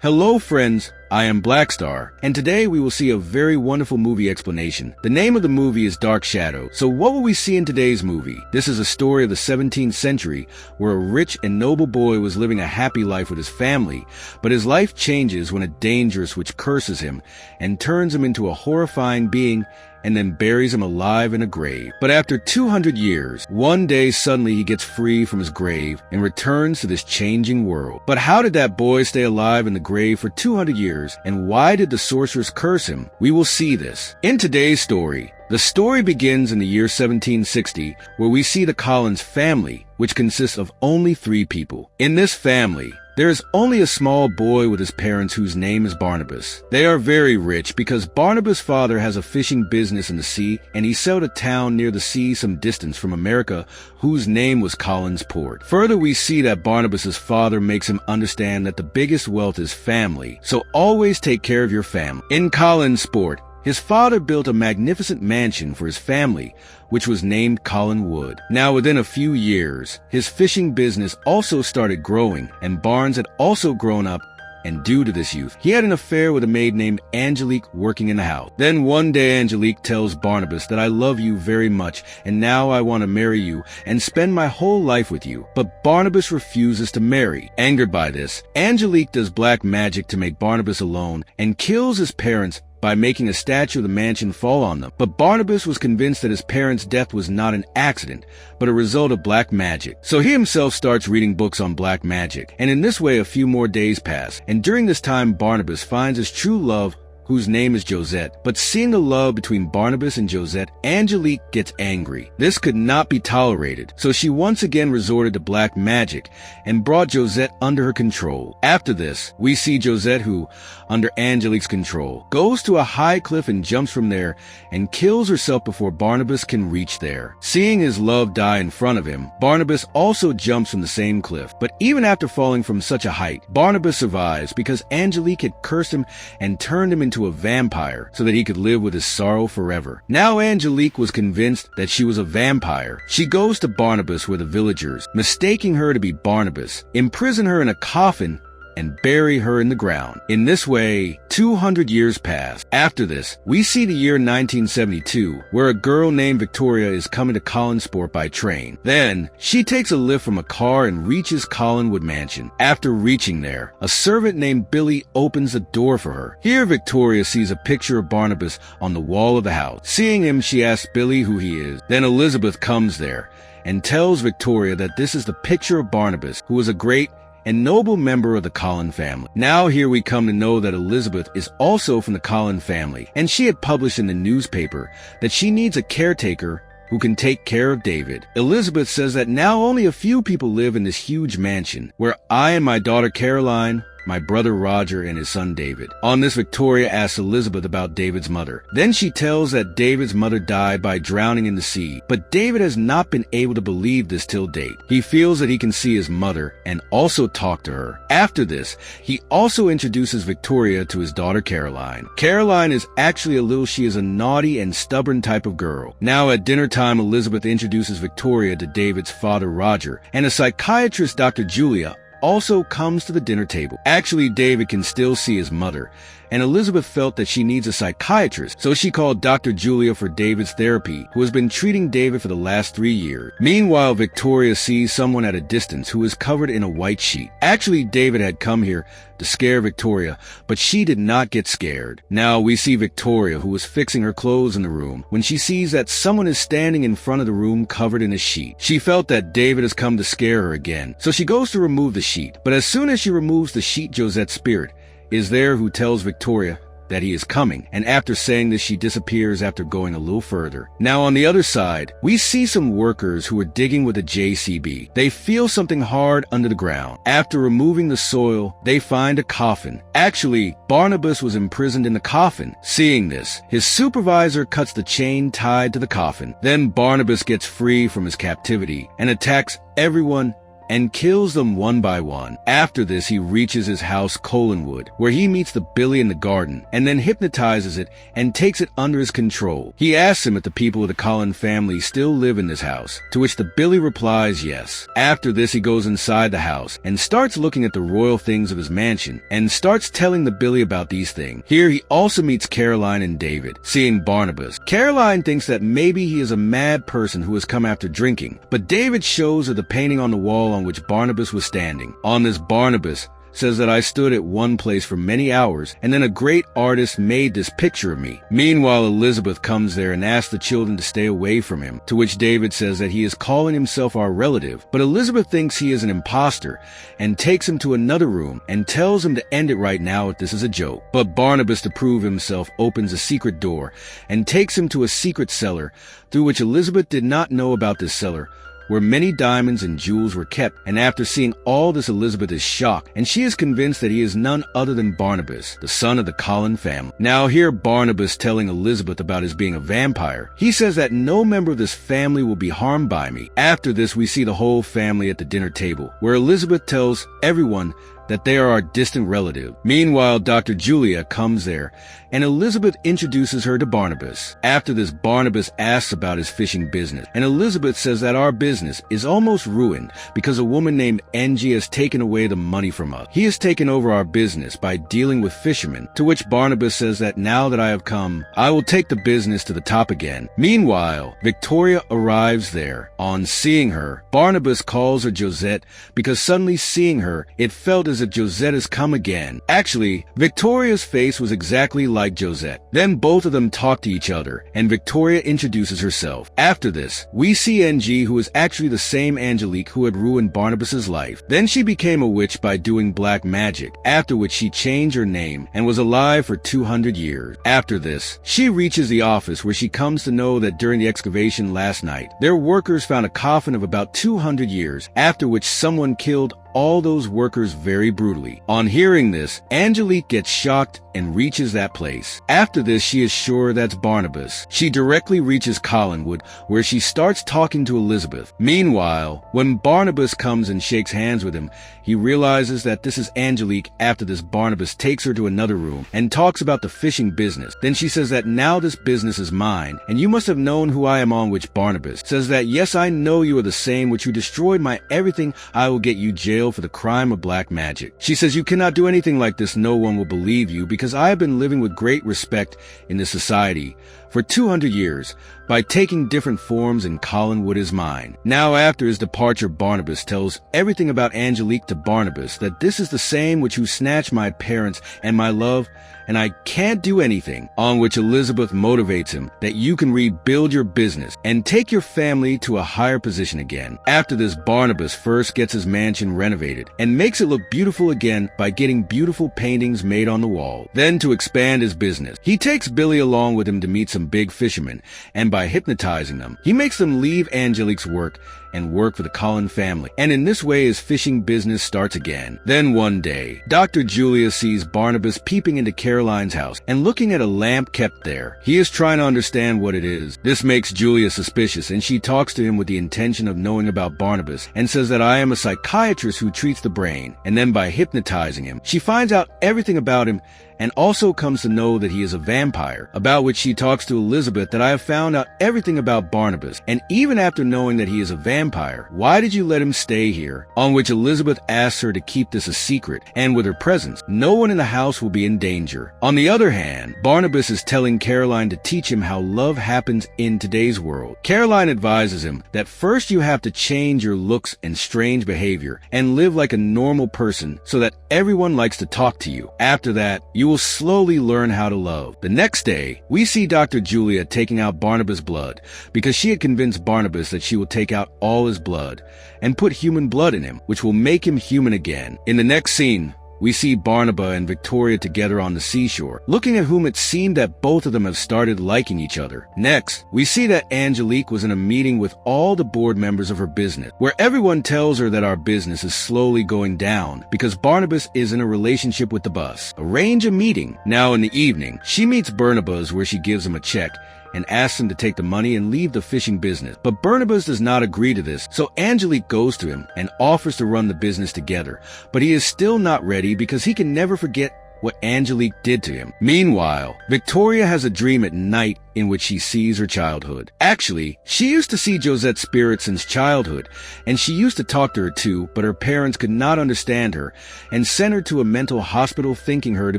Hello friends, I am Blackstar, and today we will see a very wonderful movie explanation. The name of the movie is Dark Shadow. So what will we see in today's movie? This is a story of the 17th century where a rich and noble boy was living a happy life with his family, but his life changes when a dangerous witch curses him and turns him into a horrifying being and then buries him alive in a grave. But after 200 years, one day suddenly he gets free from his grave and returns to this changing world. But how did that boy stay alive in the grave for 200 years, and why did the sorceress curse him? We will see this in today's story. The story begins in the year 1760, where we see the Collins family, which consists of only 3 people. In this family, there is only a small boy with his parents whose name is Barnabas. They are very rich because Barnabas' father has a fishing business in the sea, and he sailed a town near the sea some distance from America whose name was Collinsport. Further, we see that Barnabas' father makes him understand that the biggest wealth is family, so always take care of your family. In Collinsport, his father built a magnificent mansion for his family, which was named Collinwood. Now, within a few years, his fishing business also started growing, and Barnes had also grown up, and due to this youth, he had an affair with a maid named Angelique working in the house. Then one day Angelique tells Barnabas that I love you very much, and now I want to marry you and spend my whole life with you. But Barnabas refuses to marry. Angered by this, Angelique does black magic to make Barnabas alone and kills his parents by making a statue of the mansion fall on them. But Barnabas was convinced that his parents' death was not an accident, but a result of black magic. So he himself starts reading books on black magic, and in this way a few more days pass, and during this time Barnabas finds his true love, whose name is Josette. But seeing the love between Barnabas and Josette, Angelique gets angry. This could not be tolerated, so she once again resorted to black magic and brought Josette under her control. After this, we see Josette, who, under Angelique's control, goes to a high cliff and jumps from there and kills herself before Barnabas can reach there. Seeing his love die in front of him, Barnabas also jumps from the same cliff. But even after falling from such a height, Barnabas survives because Angelique had cursed him and turned him into a vampire so that he could live with his sorrow forever. Now Angelique was convinced that she was a vampire. She goes to Barnabas where the villagers, mistaking her to be Barnabas, imprison her in a coffin and bury her in the ground. In this way, 200 years pass. After this, we see the year 1972, where a girl named Victoria is coming to Collinsport by train. Then, she takes a lift from a car and reaches Collinwood Mansion. After reaching there, a servant named Billy opens the door for her. Here, Victoria sees a picture of Barnabas on the wall of the house. Seeing him, she asks Billy who he is. Then Elizabeth comes there and tells Victoria that this is the picture of Barnabas, who was a great and noble member of the Collin family. Now here we come to know that Elizabeth is also from the Collin family, and she had published in the newspaper that she needs a caretaker who can take care of David. Elizabeth says that now only a few people live in this huge mansion, where I and my daughter Caroline, my brother Roger, and his son David. On this, Victoria asks Elizabeth about David's mother. Then she tells that David's mother died by drowning in the sea, but David has not been able to believe this till date. He feels that he can see his mother and also talk to her. After this, he also introduces Victoria to his daughter Caroline. Caroline is actually she is a naughty and stubborn type of girl. Now at dinner time, Elizabeth introduces Victoria to David's father Roger, and a psychiatrist, Dr. Julia, also comes to the dinner table. Actually, David can still see his mother, and Elizabeth felt that she needs a psychiatrist, so she called Dr. Julia for David's therapy, who has been treating David for the last 3 years. Meanwhile, Victoria sees someone at a distance who is covered in a white sheet. Actually, David had come here to scare Victoria, but she did not get scared. Now we see Victoria, who was fixing her clothes in the room, when she sees that someone is standing in front of the room covered in a sheet. She felt that David has come to scare her again, so she goes to remove the sheet. But as soon as she removes the sheet, Josette's spirit is there, who tells Victoria that he is coming, and after saying this, she disappears after going a little further. Now on the other side, we see some workers who are digging with a JCB. They feel something hard under the ground. After removing the soil, they find a coffin. Actually, Barnabas was imprisoned in the coffin. Seeing this, his supervisor cuts the chain tied to the coffin. Then Barnabas gets free from his captivity and attacks everyone and kills them one by one. After this, he reaches his house Collinwood, where he meets the Billy in the garden, and then hypnotizes it and takes it under his control. He asks him if the people of the Collins family still live in this house, to which the Billy replies yes. After this, he goes inside the house and starts looking at the royal things of his mansion and starts telling the Billy about these things. Here he also meets Caroline and David. Seeing Barnabas, Caroline thinks that maybe he is a mad person who has come after drinking, but David shows her the painting on the wall on which Barnabas was standing. On this, Barnabas says that I stood at one place for many hours, and then a great artist made this picture of me. Meanwhile, Elizabeth comes there and asks the children to stay away from him, to which David says that he is calling himself our relative, but Elizabeth thinks he is an imposter and takes him to another room and tells him to end it right now if this is a joke. But Barnabas, to prove himself, opens a secret door and takes him to a secret cellar through which Elizabeth did not know about this cellar, where many diamonds and jewels were kept, and after seeing all this, Elizabeth is shocked, and she is convinced that he is none other than Barnabas, the son of the Collins family. Now here Barnabas telling Elizabeth about his being a vampire. He says that no member of this family will be harmed by me. After this, we see the whole family at the dinner table, where Elizabeth tells everyone that they are our distant relative. Meanwhile, Dr. Julia comes there, and Elizabeth introduces her to Barnabas. After this, Barnabas asks about his fishing business, and Elizabeth says that our business is almost ruined because a woman named Angie has taken away the money from us. He has taken over our business by dealing with fishermen, to which Barnabas says that now that I have come, I will take the business to the top again. Meanwhile, Victoria arrives there. On seeing her, Barnabas calls her Josette because suddenly seeing her, it felt as if Josette has come again. Actually, Victoria's face was exactly like Josette. Then both of them talk to each other, and Victoria introduces herself. After this, we see Angie, who is actually the same Angelique who had ruined Barnabas's life. Then she became a witch by doing black magic, after which she changed her name and was alive for 200 years. After this, she reaches the office where she comes to know that during the excavation last night, their workers found a coffin of about 200 years, after which someone killed all those workers very brutally. On hearing this, Angelique gets shocked and reaches that place. After this, she is sure that's Barnabas. She directly reaches Collinwood, where she starts talking to Elizabeth. Meanwhile, when Barnabas comes and shakes hands with him, he realizes that this is Angelique. After this, Barnabas takes her to another room and talks about the fishing business. Then she says that now this business is mine, and you must have known who I am, on which Barnabas says that yes, I know you are the same which who destroyed my everything. I will get you jailed for the crime of black magic. She says you cannot do anything like this. No one will believe you because I have been living with great respect in this society for 200 years by taking different forms, and Collinwood is mine. Now after his departure, Barnabas tells everything about Angelique to Barnabas, that this is the same which who snatched my parents and my love, and I can't do anything. On which Elizabeth motivates him that you can rebuild your business and take your family to a higher position again. After this, Barnabas first gets his mansion renovated and makes it look beautiful again by getting beautiful paintings made on the wall. Then to expand his business, he takes Billy along with him to meet some big fishermen, and by hypnotizing them, he makes them leave Angelique's work and work for the Collins family, and in this way his fishing business starts again. Then one day, Dr. Julia sees Barnabas peeping into Caroline's house and looking at a lamp kept there. He is trying to understand what it is. This makes Julia suspicious, and she talks to him with the intention of knowing about Barnabas and says that I am a psychiatrist who treats the brain, and then by hypnotizing him, she finds out everything about him and also comes to know that he is a vampire, about which she talks to Elizabeth that I have found out everything about Barnabas, and even after knowing that he is a vampire, why did you let him stay here? On which Elizabeth asks her to keep this a secret, and with her presence, no one in the house will be in danger. On the other hand, Barnabas is telling Caroline to teach him how love happens in today's world. Caroline advises him that first you have to change your looks and strange behavior and live like a normal person so that everyone likes to talk to you. After that, you will slowly learn how to love. The next day, we see Dr. Julia taking out Barnabas' blood because she had convinced Barnabas that she will take out all his blood and put human blood in him, which will make him human again. In the next scene, we see Barnabas and Victoria together on the seashore, looking at whom it seemed that both of them have started liking each other. Next, we see that Angelique was in a meeting with all the board members of her business, where everyone tells her that our business is slowly going down because Barnabas is in a relationship with the boss. Arrange a meeting. Now in the evening, she meets Barnabas where she gives him a check, and asks him to take the money and leave the fishing business. But Barnabas does not agree to this, so Angelique goes to him and offers to run the business together. But he is still not ready because he can never forget what Angelique did to him. Meanwhile, Victoria has a dream at night in which she sees her childhood. Actually, she used to see Josette's spirit since childhood, and she used to talk to her too, but her parents could not understand her and sent her to a mental hospital thinking her to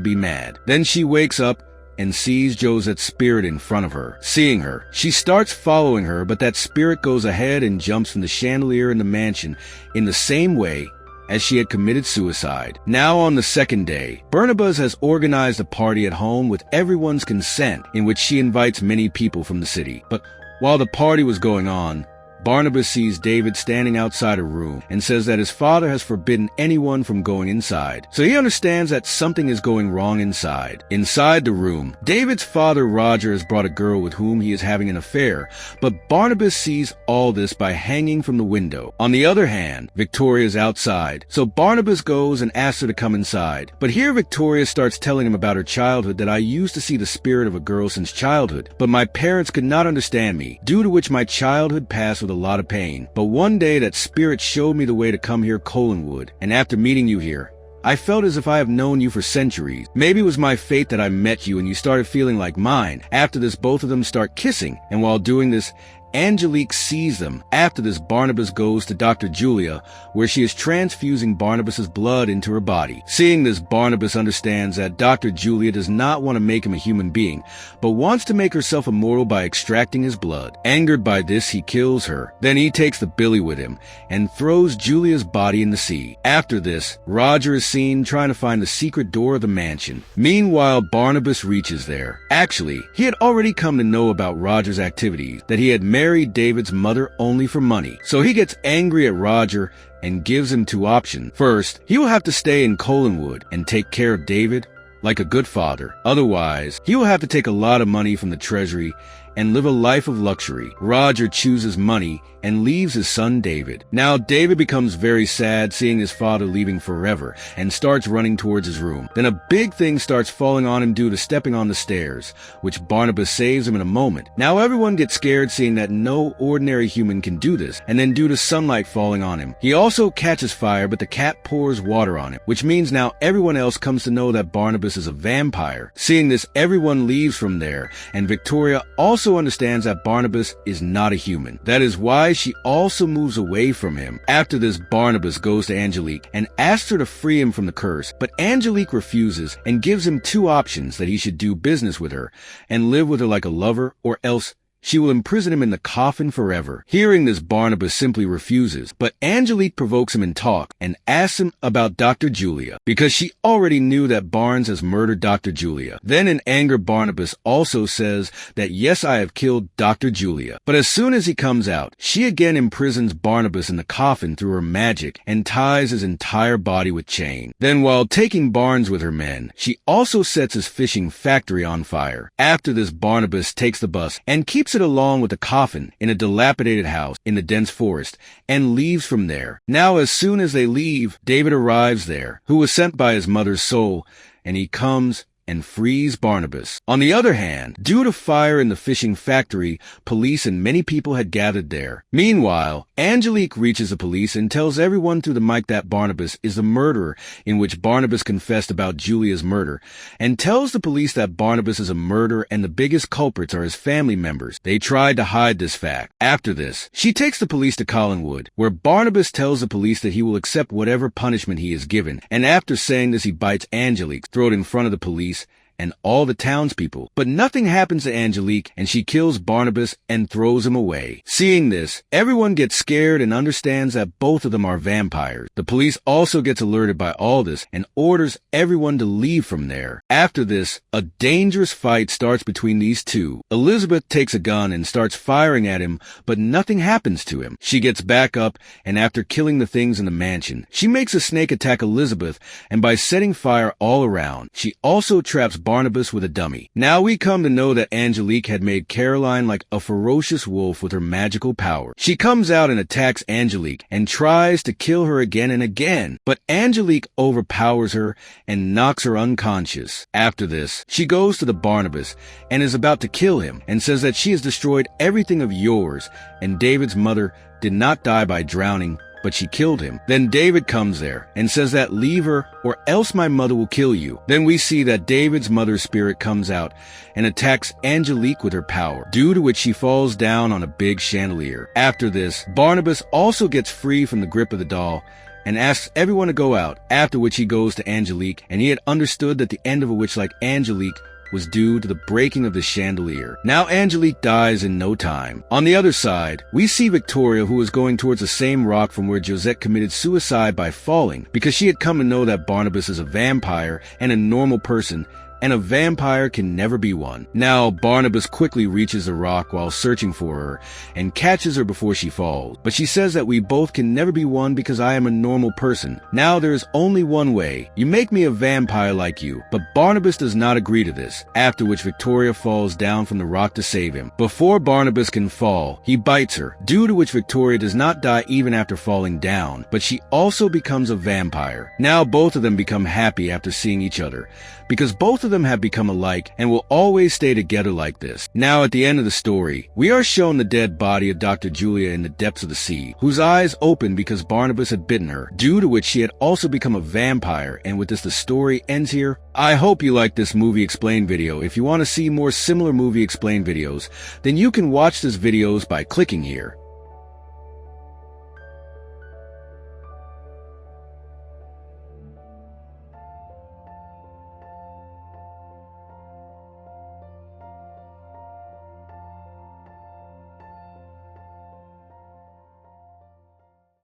be mad. Then she wakes up and sees Josette's spirit in front of her. Seeing her, she starts following her, but that spirit goes ahead and jumps from the chandelier in the mansion in the same way as she had committed suicide. Now on the second day, Barnabas has organized a party at home with everyone's consent in which she invites many people from the city. But while the party was going on, Barnabas sees David standing outside a room and says that his father has forbidden anyone from going inside. So he understands that something is going wrong inside. Inside the room, David's father Roger has brought a girl with whom he is having an affair, but Barnabas sees all this by hanging from the window. On the other hand, Victoria is outside, so Barnabas goes and asks her to come inside. But here Victoria starts telling him about her childhood, that I used to see the spirit of a girl since childhood, but my parents could not understand me, due to which my childhood passed with a lot of pain. But one day that spirit showed me the way to come here, Collinwood, and after meeting you here, I felt as if I have known you for centuries. Maybe it was my fate that I met you and you started feeling like mine. After this, both of them start kissing, and while doing this, Angelique sees them. After this, Barnabas goes to Dr. Julia, where she is transfusing Barnabas's blood into her body. Seeing this, Barnabas understands that Dr. Julia does not want to make him a human being, but wants to make herself immortal by extracting his blood. Angered by this, he kills her. Then he takes the billy with him and throws Julia's body in the sea. After this, Roger is seen trying to find the secret door of the mansion. Meanwhile, Barnabas reaches there. Actually, he had already come to know about Roger's activities, that he had married David's mother only for money. So he gets angry at Roger and gives him two options. First, he will have to stay in Collinwood and take care of David like a good father. Otherwise, he will have to take a lot of money from the treasury and live a life of luxury. Roger chooses money and leaves his son David. Now David becomes very sad seeing his father leaving forever and starts running towards his room. Then a big thing starts falling on him due to stepping on the stairs, which Barnabas saves him in a moment. Now everyone gets scared seeing that no ordinary human can do this, and then due to sunlight falling on him. He also catches fire, but the cat pours water on him, which means now everyone else comes to know that Barnabas is a vampire. Seeing this, everyone leaves from there, and Victoria also understands that Barnabas is not a human. That is why she also moves away from him. After this, Barnabas goes to Angelique and asks her to free him from the curse, but Angelique refuses and gives him two options: that he should do business with her and live with her like a lover, or else she will imprison him in the coffin forever. Hearing this, Barnabas simply refuses, but Angelique provokes him in talk and asks him about Dr. Julia, because she already knew that Barnes has murdered Dr. Julia. Then in anger, Barnabas also says that yes, I have killed Dr. Julia. But as soon as he comes out, she again imprisons Barnabas in the coffin through her magic and ties his entire body with chain. Then while taking Barnes with her men, she also sets his fishing factory on fire. After this, Barnabas takes the bus and keeps it along with the coffin in a dilapidated house in the dense forest and leaves from there. Now as soon as they leave, David arrives there, who was sent by his mother's soul, and he comes and frees Barnabas. On the other hand, due to fire in the fishing factory, police and many people had gathered there. Meanwhile, Angelique reaches the police and tells everyone through the mic that Barnabas is the murderer, in which Barnabas confessed about Julia's murder, and tells the police that Barnabas is a murderer and the biggest culprits are his family members. They tried to hide this fact. After this, she takes the police to Collinwood, where Barnabas tells the police that he will accept whatever punishment he is given, and after saying this, he bites Angelique's throat in front of the police and all the townspeople. But nothing happens to Angelique, and she kills Barnabas and throws him away. Seeing this, everyone gets scared and understands that both of them are vampires. The police also gets alerted by all this and orders everyone to leave from there. After this, a dangerous fight starts between these two. Elizabeth takes a gun and starts firing at him, but nothing happens to him. She gets back up, and after killing the things in the mansion, she makes a snake attack Elizabeth, and by setting fire all around, she also traps Barnabas with a dummy. Now we come to know that Angelique had made Caroline like a ferocious wolf with her magical power. She comes out and attacks Angelique and tries to kill her again and again, but Angelique overpowers her and knocks her unconscious. After this, she goes to the Barnabas and is about to kill him and says that she has destroyed everything of yours, and David's mother did not die by drowning, but she killed him. Then David comes there and says that leave her or else my mother will kill you. Then we see that David's mother's spirit comes out and attacks Angelique with her power, due to which she falls down on a big chandelier. After this, Barnabas also gets free from the grip of the doll and asks everyone to go out, after which he goes to Angelique, and he had understood that the end of a witch like Angelique was due to the breaking of the chandelier. Now Angelique dies in no time. On the other side, we see Victoria, who is going towards the same rock from where Josette committed suicide by falling, because she had come to know that Barnabas is a vampire and a normal person, and a vampire can never be one. Now Barnabas quickly reaches the rock while searching for her and catches her before she falls. But she says that we both can never be one because I am a normal person. Now there is only one way. You make me a vampire like you. But Barnabas does not agree to this, after which Victoria falls down from the rock to save him. Before Barnabas can fall, he bites her, due to which Victoria does not die even after falling down, but she also becomes a vampire. Now both of them become happy after seeing each other, because both of them have become alike and will always stay together like this. Now at the end of the story, we are shown the dead body of Dr. Julia in the depths of the sea, whose eyes opened because Barnabas had bitten her, due to which she had also become a vampire, and with this the story ends here. I hope you liked this movie explain video. If you want to see more similar movie explain videos, then you can watch this videos by clicking here.